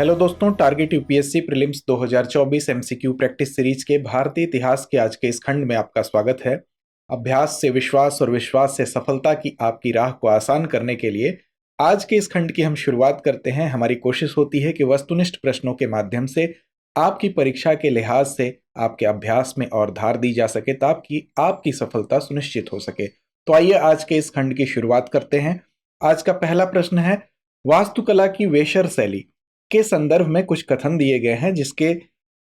Hello दोस्तों, target UPSC prelims 2024 MCQ practice series के भारतीय इतिहास के आज के इस खंड में आपका स्वागत है। अभ्यास से विश्वास और विश्वास से सफलता की आपकी राह को आसान करने के लिए आज के इस खंड की हम शुरुआत करते हैं। हमारी कोशिश होती है कि वस्तुनिष्ठ प्रश्नों के माध्यम से आपकी परीक्षा के लिहाज से आपके अभ्यास में और धार दी जा सके ताकि आपकी सफलता सुनिश्चित हो सके। तो आइए आज के इस खंड की शुरुआत करते हैं। आज का पहला प्रश्न है, वास्तुकला की वेशर शैली के संदर्भ में कुछ कथन दिए गए हैं, जिसके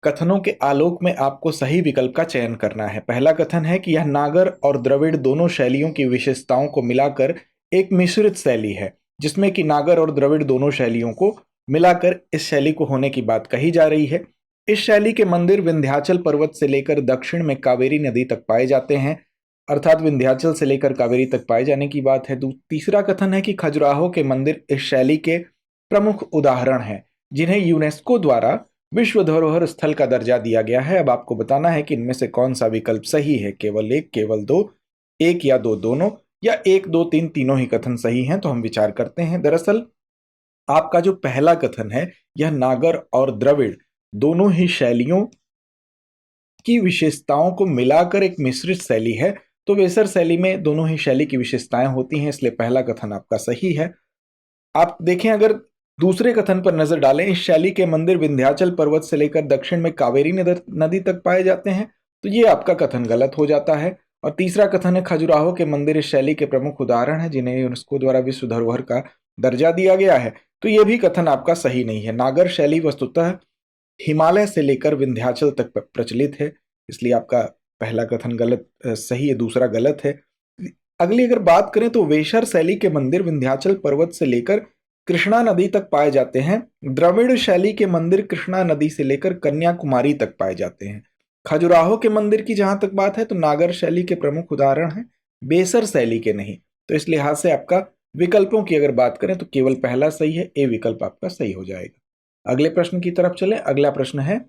कथनों के आलोक में आपको सही विकल्प का चयन करना है। पहला कथन है कि यह नागर और द्रविड़ दोनों शैलियों की विशेषताओं को मिलाकर एक मिश्रित शैली है, जिसमें कि नागर और द्रविड़ दोनों शैलियों को मिलाकर इस शैली को होने की बात कही जा रही है। इस शैली के मंदिर विंध्याचल पर्वत से लेकर दक्षिण में कावेरी नदी तक पाए जाते हैं, अर्थात विंध्याचल से लेकर कावेरी तक पाए जाने की बात है। तीसरा कथन है कि खजुराहो के मंदिर इस शैली के प्रमुख उदाहरण हैं, जिन्हें यूनेस्को द्वारा विश्व धरोहर स्थल का दर्जा दिया गया है। अब आपको बताना है कि इनमें से कौन सा विकल्प सही है। केवल एक, केवल दो, एक या दो दोनों, या एक दो तीन तीनों ही कथन सही हैं। तो हम विचार करते हैं। दरअसल आपका जो पहला कथन है, यह नागर और द्रविड़ दोनों ही शैलियों की विशेषताओं को मिलाकर एक मिश्रित शैली है। तो वेसर शैली में दोनों ही शैली की विशेषताएं होती हैं, इसलिए पहला कथन आपका सही है। आप देखें, अगर दूसरे कथन पर नजर डालें, इस शैली के मंदिर विंध्याचल पर्वत से लेकर दक्षिण में कावेरी नदी तक पाए जाते हैं, तो ये आपका कथन गलत हो जाता है। और तीसरा कथन है, खजुराहो के मंदिर इस शैली के प्रमुख उदाहरण हैं, जिन्हें यूनेस्को द्वारा विश्व धरोहर का दर्जा दिया गया है, तो ये भी कथन आपका सही नहीं है। नागर शैली वस्तुतः हिमालय से लेकर विंध्याचल तक प्रचलित है, इसलिए आपका पहला कथन गलत सही है, दूसरा गलत है। अगली अगर बात करें तो वेशर शैली के मंदिर विंध्याचल पर्वत से लेकर कृष्णा नदी तक पाए जाते हैं। द्रविड़ शैली के मंदिर कृष्णा नदी से लेकर कन्याकुमारी तक पाए जाते हैं। खजुराहो के मंदिर की जहां तक बात है तो नागर शैली के प्रमुख उदाहरण हैं, बेसर शैली के नहीं। तो इस लिहाज से आपका विकल्पों की अगर बात करें तो केवल पहला सही है, ए विकल्प आपका सही हो जाएगा। अगले प्रश्न की तरफ चलें। अगला प्रश्न है,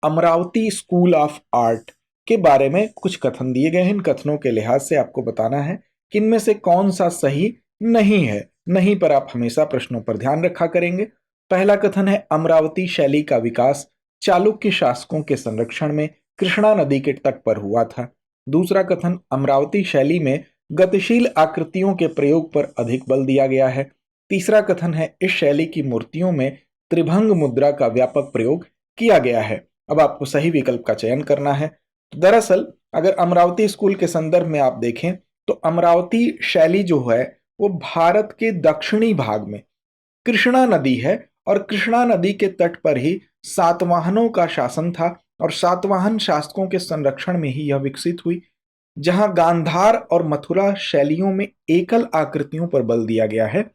अमरावती स्कूल ऑफ आर्ट के बारे में कुछ कथन दिए गए हैं। इन कथनों के लिहाज से आपको बताना है कि इनमें से कौन सा सही नहीं है। नहीं पर आप हमेशा प्रश्नों पर ध्यान रखा करेंगे। पहला कथन है, अमरावती शैली का विकास चालुक्य शासकों के संरक्षण में कृष्णा नदी के तट पर हुआ था। दूसरा कथन, अमरावती शैली में गतिशील आकृतियों के प्रयोग पर अधिक बल दिया गया है। तीसरा कथन है, इस शैली की मूर्तियों में त्रिभंग मुद्रा का व्यापक प्रयोग किया गया है। अब आपको सही विकल्प का चयन करना है। दरअसल अगर अमरावती स्कूल के संदर्भ में आप देखें तो अमरावती शैली जो है वो भारत के दक्षिणी भाग में कृष्णा नदी है, और कृष्णा नदी के तट पर ही सातवाहनों का शासन था, और सातवाहन शासकों के संरक्षण में ही यह विकसित हुई। जहां गांधार और मथुरा शैलियों में एकल आकृतियों पर बल दिया गया है,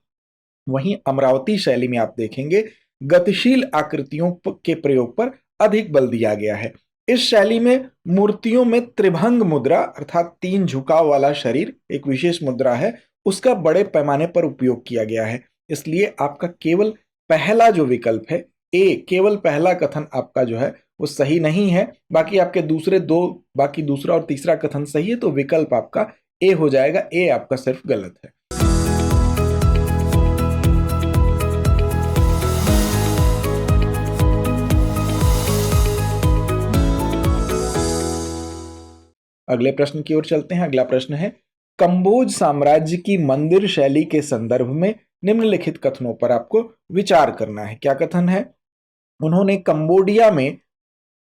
वहीं अमरावती शैली में आप देखेंगे गतिशील आकृतियों के प्रयोग पर अधिक बल दिया गया है। इस शैली में मूर्तियों में त्रिभंग मुद्रा अर्थात तीन झुकाव वाला शरीर एक विशेष मुद्रा है, उसका बड़े पैमाने पर उपयोग किया गया है। इसलिए आपका केवल पहला जो विकल्प है, ए, केवल पहला कथन आपका जो है वो सही नहीं है। बाकी आपके बाकी दूसरा और तीसरा कथन सही है, तो विकल्प आपका ए हो जाएगा। ए आपका सिर्फ गलत है। अगले प्रश्न की ओर चलते हैं। अगला प्रश्न है, कंबोज साम्राज्य की मंदिर शैली के संदर्भ में निम्नलिखित कथनों पर आपको विचार करना है। क्या कथन है? उन्होंने कंबोडिया में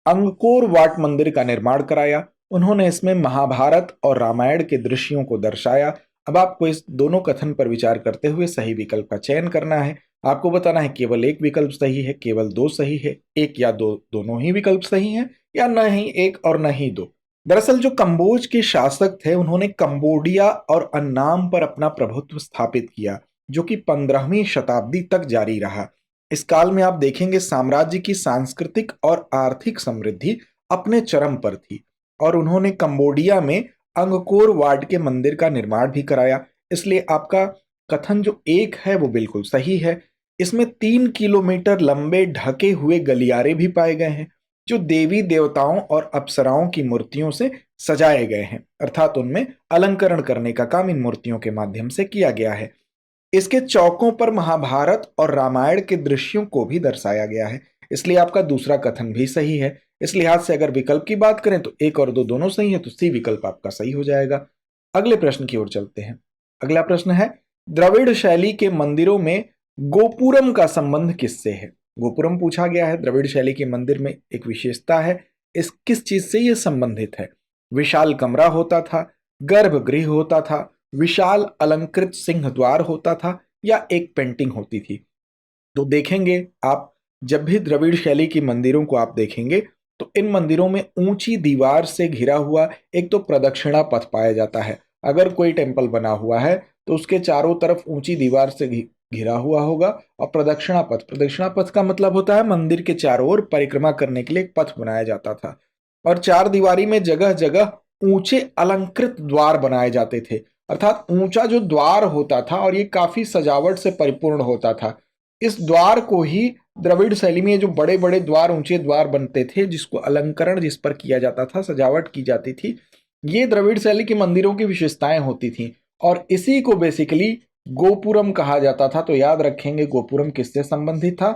अंगकोर वाट मंदिर का निर्माण कराया। उन्होंने इसमें महाभारत और रामायण के दृश्यों को दर्शाया। अब आपको इस दोनों कथन पर विचार करते हुए सही विकल्प का चयन करना है। आपको बताना है केवल एक विकल्प सही है, केवल दो सही है, एक या दो दोनों ही विकल्प सही हैं, या न ही एक और न ही दो। दरअसल जो कंबोज के शासक थे, उन्होंने कंबोडिया और अन्नाम पर अपना प्रभुत्व स्थापित किया, जो कि 15वीं शताब्दी तक जारी रहा। इस काल में आप देखेंगे साम्राज्य की सांस्कृतिक और आर्थिक समृद्धि अपने चरम पर थी, और उन्होंने कंबोडिया में अंगकोर वाट के मंदिर का निर्माण भी कराया। इसलिए आपका कथन जो एक है वो बिल्कुल सही है। इसमें 3 किलोमीटर लंबे ढके हुए गलियारे भी पाए गए हैं, जो देवी देवताओं और अप्सराओं की मूर्तियों से सजाए गए हैं, अर्थात उनमें अलंकरण करने का काम इन मूर्तियों के माध्यम से किया गया है। इसके चौकों पर महाभारत और रामायण के दृश्यों को भी दर्शाया गया है। इसलिए आपका दूसरा कथन भी सही है। इस लिहाज से अगर विकल्प की बात करें तो एक और दो दोनों सही है, तो सी विकल्प आपका सही हो जाएगा। अगले प्रश्न की ओर चलते हैं। अगला प्रश्न है, द्रविड़ शैली के मंदिरों में गोपुरम का संबंध किससे है? गोपुरम पूछा गया है। द्रविड़ शैली के मंदिर में एक विशेषता है, इस किस चीज से यह संबंधित है? विशाल कमरा होता था, गर्भगृह होता था, विशाल अलंकृत सिंह द्वार होता था, या एक पेंटिंग होती थी? तो देखेंगे आप, जब भी द्रविड़ शैली की मंदिरों को आप देखेंगे तो इन मंदिरों में ऊंची दीवार से घिरा हुआ एक तो प्रदक्षिणा पथ पाया जाता है। अगर कोई टेम्पल बना हुआ है तो उसके चारों तरफ ऊंची दीवार से घिरा हुआ होगा, और प्रदक्षिणा पथ का मतलब होता है मंदिर के चारों ओर परिक्रमा करने के लिए एक पथ बनाया जाता था। और चार दीवारी में जगह जगह ऊंचे अलंकृत द्वार बनाए जाते थे, अर्थात ऊंचा जो द्वार होता था और ये काफी सजावट से परिपूर्ण होता था। इस द्वार को ही द्रविड़ शैली में जो बड़े बड़े द्वार, ऊंचे द्वार बनते थे, जिसको अलंकरण जिस पर किया जाता था, सजावट की जाती थी, ये द्रविड़ शैली के मंदिरों की विशेषताएं होती थी। और इसी को बेसिकली गोपुरम कहा जाता था। तो याद रखेंगे गोपुरम किससे संबंधित था?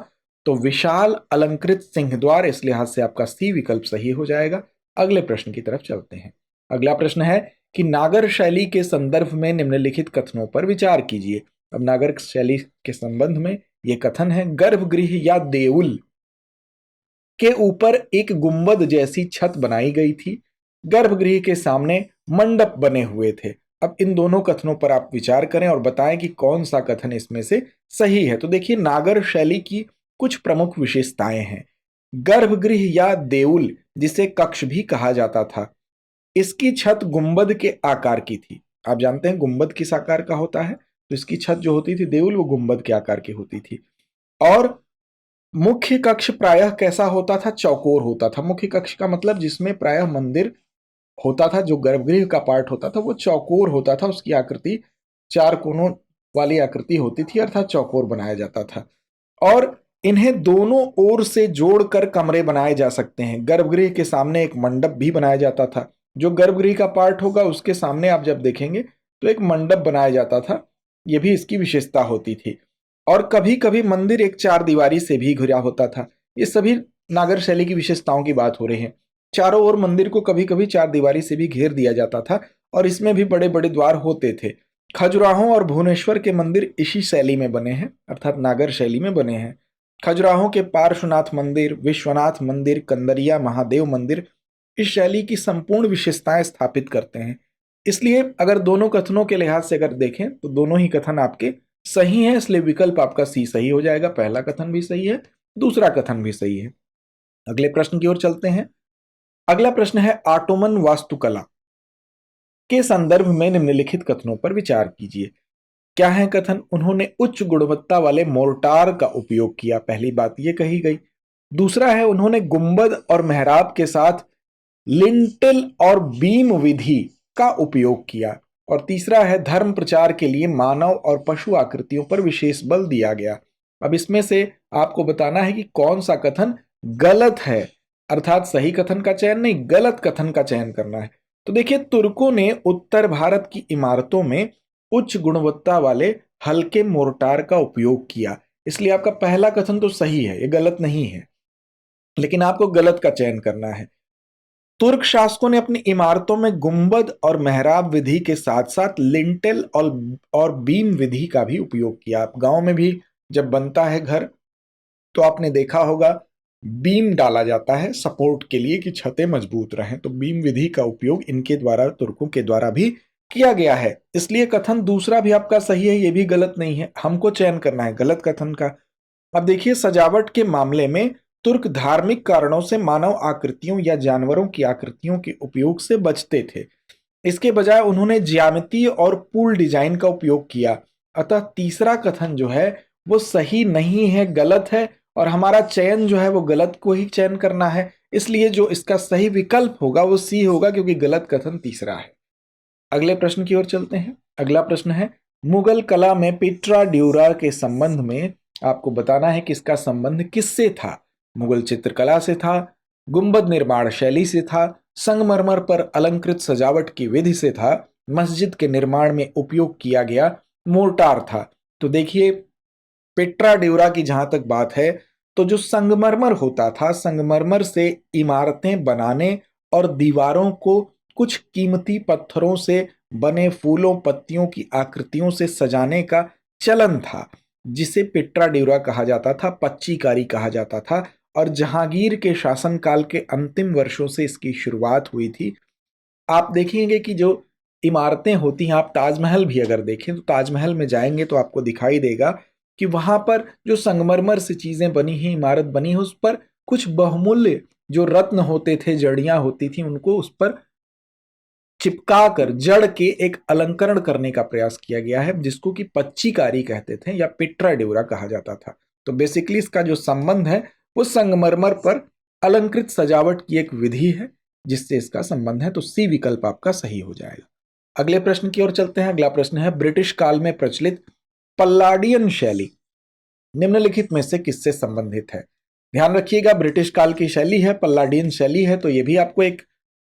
तो विशाल अलंकृत सिंह द्वार। इस लिहाज से आपका सी विकल्प सही हो जाएगा। अगले प्रश्न की तरफ चलते हैं। अगला प्रश्न है कि नागर शैली के संदर्भ में निम्नलिखित कथनों पर विचार कीजिए। अब नागर शैली के संबंध में ये कथन है, गर्भगृह या देउल के ऊपर एक गुंबद जैसी छत बनाई गई थी, गर्भगृह के सामने मंडप बने हुए थे। अब इन दोनों कथनों पर आप विचार करें और बताएं कि कौन सा कथन इसमें से सही है। तो देखिए, नागर शैली की कुछ प्रमुख विशेषताएं हैं। गर्भगृह या देउल, जिसे कक्ष भी कहा जाता था, इसकी छत गुंबद के आकार की थी। आप जानते हैं गुंबद किस आकार का होता है, तो इसकी छत जो होती थी देउल, वो गुंबद के आकार की होती थी। और मुख्य कक्ष प्रायः कैसा होता था? चौकोर होता था। मुख्य कक्ष का मतलब जिसमें प्रायः मंदिर होता था, जो गर्भगृह का पार्ट होता था वो चौकोर होता था, उसकी आकृति चार कोनों वाली आकृति होती थी, अर्थात चौकोर बनाया जाता था। और इन्हें दोनों ओर से जोड़कर कमरे बनाए जा सकते हैं। गर्भगृह के सामने एक मंडप भी बनाया जाता था। जो गर्भगृह का पार्ट होगा उसके सामने आप जब देखेंगे तो एक मंडप बनाया जाता था, यह भी इसकी विशेषता होती थी। और कभी कभी मंदिर एक चार दीवारी से भी घिरा होता था। ये सभी नागर शैली की विशेषताओं की बात हो रही है। चारों ओर मंदिर को कभी कभी चार दीवारी से भी घेर दिया जाता था, और इसमें भी बड़े बड़े द्वार होते थे। खजुराहो और भुवनेश्वर के मंदिर इसी शैली में बने हैं, अर्थात नागर शैली में बने हैं। खजुराहो के पार्श्वनाथ मंदिर, विश्वनाथ मंदिर, कंदरिया महादेव मंदिर इस शैली की संपूर्ण विशेषताएं स्थापित करते हैं। इसलिए अगर दोनों कथनों के लिहाज से अगर देखें तो दोनों ही कथन आपके सही है, इसलिए विकल्प आपका सी सही हो जाएगा। पहला कथन भी सही है, दूसरा कथन भी सही है। अगले प्रश्न की ओर चलते हैं। अगला प्रश्न है, ऑटोमन वास्तुकला के संदर्भ में निम्नलिखित कथनों पर विचार कीजिए। क्या है कथन? उन्होंने उच्च गुणवत्ता वाले मोर्टार का उपयोग किया, पहली बात यह कही गई। दूसरा है, उन्होंने गुंबद और मेहराब के साथ लिंटल और बीम विधि का उपयोग किया। और तीसरा है, धर्म प्रचार के लिए मानव और पशु आकृतियों पर विशेष बल दिया गया। अब इसमें से आपको बताना है कि कौन सा कथन गलत है, अर्थात सही कथन का चयन नहीं, गलत कथन का चयन करना है। तो देखिए, तुर्कों ने उत्तर भारत की इमारतों में उच्च गुणवत्ता वाले हल्के मोर्टार का उपयोग किया, इसलिए आपका पहला कथन तो सही है, ये गलत नहीं है, लेकिन आपको गलत का चयन करना है। तुर्क शासकों ने अपनी इमारतों में गुंबद और मेहराब विधि के साथ साथ लिंटेल और बीम विधि का भी उपयोग किया। आप गांव में भी जब बनता है घर तो आपने देखा होगा बीम डाला जाता है सपोर्ट के लिए कि छतें मजबूत रहें, तो बीम विधि का उपयोग इनके द्वारा, तुर्कों के द्वारा भी किया गया है। इसलिए कथन दूसरा भी आपका सही है, यह भी गलत नहीं है। हमको चयन करना है गलत कथन का। अब देखिए, सजावट के मामले में तुर्क धार्मिक कारणों से मानव आकृतियों या जानवरों की आकृतियों के उपयोग से बचते थे। इसके बजाय उन्होंने ज्यामिति और पूल डिजाइन का उपयोग किया। अतः तीसरा कथन जो है वो सही नहीं है, गलत है, और हमारा चयन जो है वो गलत को ही चयन करना है। इसलिए जो इसका सही विकल्प होगा वो सी होगा, क्योंकि गलत कथन तीसरा है। अगले प्रश्न की ओर चलते हैं। अगला प्रश्न है, मुगल कला में पिट्रा ड्यूरा के संबंध में आपको बताना है कि इसका संबंध किससे था। मुगल चित्रकला से था, गुंबद निर्माण शैली से था, संगमरमर पर अलंकृत सजावट की विधि से था, मस्जिद के निर्माण में उपयोग किया गया मोर्टार था। तो देखिए, पेट्रा ड्यूरा की जहां तक बात है, तो जो संगमरमर होता था, संगमरमर से इमारतें बनाने और दीवारों को कुछ कीमती पत्थरों से बने फूलों पत्तियों की आकृतियों से सजाने का चलन था, जिसे पेट्रा ड्यूरा कहा जाता था, पच्चीकारी कहा जाता था। और जहांगीर के शासनकाल के अंतिम वर्षों से इसकी शुरुआत हुई थी। आप देखेंगे कि जो इमारतें होती हैं, आप ताजमहल भी अगर देखें तो ताजमहल में जाएंगे तो आपको दिखाई देगा कि वहां पर जो संगमरमर से चीजें बनी हैं, इमारत बनी है, उस पर कुछ बहुमूल्य जो रत्न होते थे, जड़ियां होती थी, उनको उस पर चिपका कर जड़ के एक अलंकरण करने का प्रयास किया गया है, जिसको कि पच्चीकारी कहते थे या पिट्रा ड्यूरा कहा जाता था। तो बेसिकली इसका जो संबंध है वो संगमरमर पर अलंकृत सजावट की एक विधि है, जिससे इसका संबंध है। तो सी विकल्प आपका सही हो जाएगा। अगले प्रश्न की ओर चलते हैं। अगला प्रश्न है, ब्रिटिश काल में प्रचलित पल्लाडियन शैली निम्नलिखित में से किससे संबंधित है? ध्यान रखिएगा, ब्रिटिश काल की शैली है, पल्लाडियन शैली है, तो यह भी आपको एक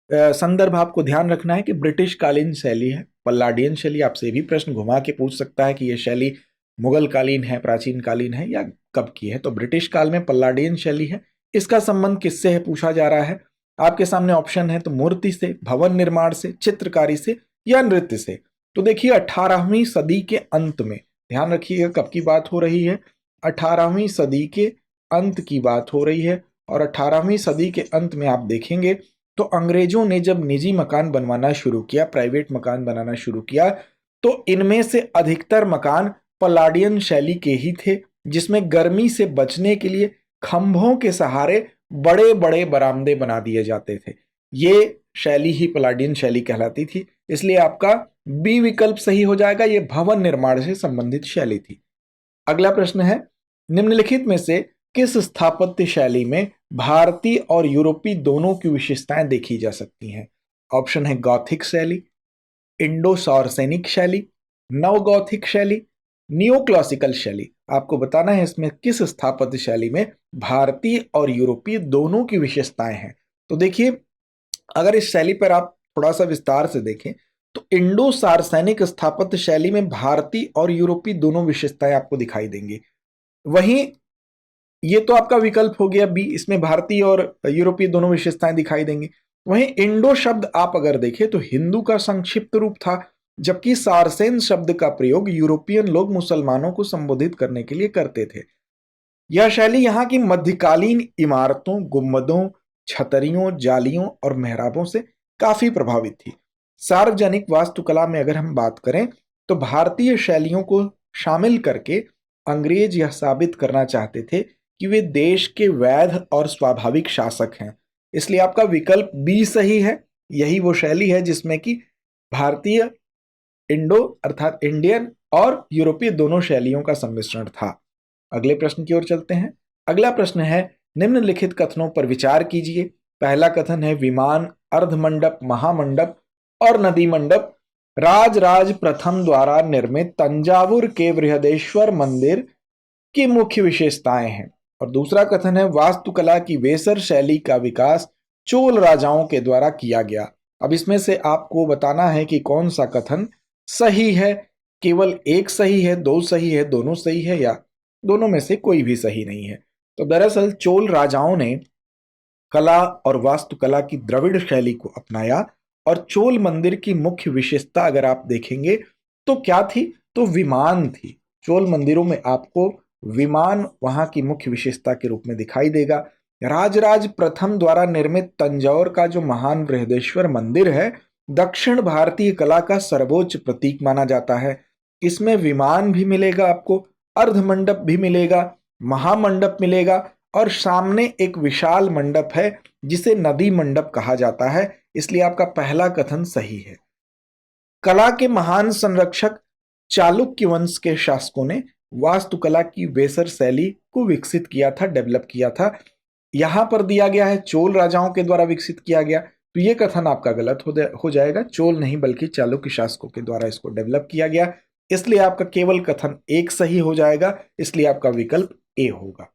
संदर्भ आपको ध्यान रखना है कि ब्रिटिश कालीन शैली है, पल्लाडियन शैली। आपसे भी प्रश्न घुमा के पूछ सकता है कि यह शैली मुगल कालीन है, प्राचीन कालीन है, या कब की है। तो ब्रिटिश काल में पल्लाडियन शैली है। इसका संबंध किससे है पूछा जा रहा है। आपके सामने ऑप्शन है, तो मूर्ति से, भवन निर्माण से, चित्रकारी से, या नृत्य से। तो देखिए, 18वीं सदी के अंत में, ध्यान रखिएगा कब की बात हो रही है, 18वीं सदी के अंत की बात हो रही है। और 18वीं सदी के अंत में आप देखेंगे तो अंग्रेजों ने जब निजी मकान बनवाना शुरू किया, प्राइवेट मकान बनाना शुरू किया, तो इनमें से अधिकतर मकान पल्लाडियन शैली के ही थे, जिसमें गर्मी से बचने के लिए खंभों के सहारे बड़े बड़े बरामदे बना दिए जाते थे। ये शैली ही पल्लाडियन शैली कहलाती थी। इसलिए आपका बी विकल्प सही हो जाएगा, ये भवन निर्माण से संबंधित शैली थी। अगला प्रश्न है, निम्नलिखित में से किस स्थापत्य शैली में भारतीय और यूरोपीय दोनों की विशेषताएं देखी जा सकती हैं? ऑप्शन है गॉथिक शैली, इंडो सार्सेनिक शैली, नव गॉथिक शैली, नियो क्लासिकल शैली। आपको बताना है इसमें किस स्थापत्य शैली में भारतीय और यूरोपीय दोनों की विशेषताएं हैं। तो देखिए, अगर इस शैली पर आप थोड़ा सा विस्तार से देखें तो इंडो सार्सेनिक स्थापत्य शैली में भारतीय और यूरोपीय दोनों विशेषताएं आपको दिखाई देंगी। वहीं ये तो आपका विकल्प हो गया बी, इसमें भारतीय और यूरोपीय दोनों विशेषताएं दिखाई देंगी। वहीं इंडो शब्द आप अगर देखें तो हिंदू का संक्षिप्त रूप था, जबकि सारसेन शब्द का प्रयोग यूरोपियन लोग मुसलमानों को संबोधित करने के लिए करते थे। यह शैली यहाँ की मध्यकालीन इमारतों, गुंबदों, छतरियों, जालियों और मेहराबों से काफी प्रभावित थी। सार्वजनिक वास्तुकला में अगर हम बात करें तो भारतीय शैलियों को शामिल करके अंग्रेज यह साबित करना चाहते थे कि वे देश के वैध और स्वाभाविक शासक हैं। इसलिए आपका विकल्प बी सही है। यही वो शैली है जिसमें कि भारतीय, इंडो अर्थात इंडियन और यूरोपीय दोनों शैलियों का सम्मिश्रण था। अगले प्रश्न की ओर चलते हैं। अगला प्रश्न है, निम्नलिखित कथनों पर विचार कीजिए। पहला कथन है, विमान, अर्धमंडप, महामंडप और नदी मंडप राजराज प्रथम द्वारा निर्मित तंजावुर के बृहदेश्वर मंदिर की मुख्य विशेषताएं हैं। और दूसरा कथन है, वास्तुकला की वेसर शैली का विकास चोल राजाओं के द्वारा किया गया। अब इसमें से आपको बताना है कि कौन सा कथन सही है। केवल एक सही है, दो सही है, दोनों सही है, या दोनों में से कोई भी सही नहीं है। तो दरअसल चोल राजाओं ने कला और वास्तुकला की द्रविड़ शैली को अपनाया, और चोल मंदिर की मुख्य विशेषता अगर आप देखेंगे तो क्या थी, तो विमान थी। चोल मंदिरों में आपको विमान वहां की मुख्य विशेषता के रूप में दिखाई देगा। राजराज प्रथम द्वारा निर्मित तंजौर का जो महान बृहदेश्वर मंदिर है, दक्षिण भारतीय कला का सर्वोच्च प्रतीक माना जाता है। इसमें विमान भी मिलेगा आपको, अर्धमंडप भी मिलेगा, महामंडप मिलेगा, और सामने एक विशाल मंडप है जिसे नदी मंडप कहा जाता है। इसलिए आपका पहला कथन सही है। कला के महान संरक्षक चालुक्य वंश के शासकों ने वास्तुकला की वेसर शैली को विकसित किया था, डेवलप किया था। यहां पर दिया गया है चोल राजाओं के द्वारा विकसित किया गया, तो यह कथन आपका गलत हो जाएगा। चोल नहीं बल्कि चालुक्य शासकों के द्वारा इसको डेवलप किया गया। इसलिए आपका केवल कथन एक सही हो जाएगा। इसलिए आपका विकल्प ए होगा।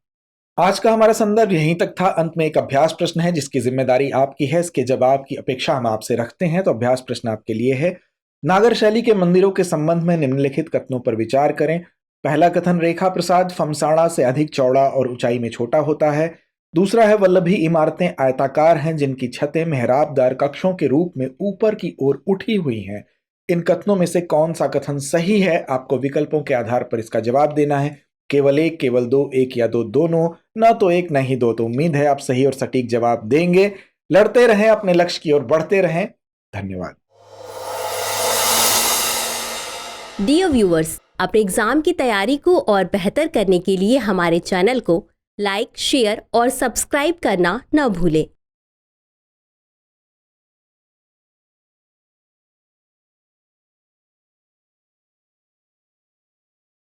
आज का हमारा संदर्भ यहीं तक था। अंत में एक अभ्यास प्रश्न है जिसकी जिम्मेदारी आपकी है। इसके जवाब की अपेक्षा हम आपसे रखते हैं। तो अभ्यास प्रश्न आपके लिए है, नागर शैली के मंदिरों के संबंध में निम्नलिखित कथनों पर विचार करें। पहला कथन, रेखा प्रसाद फमसाड़ा से अधिक चौड़ा और ऊंचाई में छोटा होता है। दूसरा है, वल्लभी इमारतें आयताकार हैं जिनकी छतें मेहराबदार कक्षों के रूप में ऊपर की ओर उठी हुई हैं। इन कथनों में से कौन सा कथन सही है? आपको विकल्पों के आधार पर इसका जवाब देना है। केवल एक, केवल दो, एक या दो, दोनों। ना तो एक ना ही दो। तो उम्मीद है आप सही और सटीक जवाब देंगे। लड़ते रहें, अपने लक्ष्य की ओर बढ़ते रहें। धन्यवाद। डियर व्यूअर्स, अपने एग्जाम की तैयारी को और बेहतर करने के लिए हमारे चैनल को लाइक, शेयर और सब्सक्राइब करना न भूलें।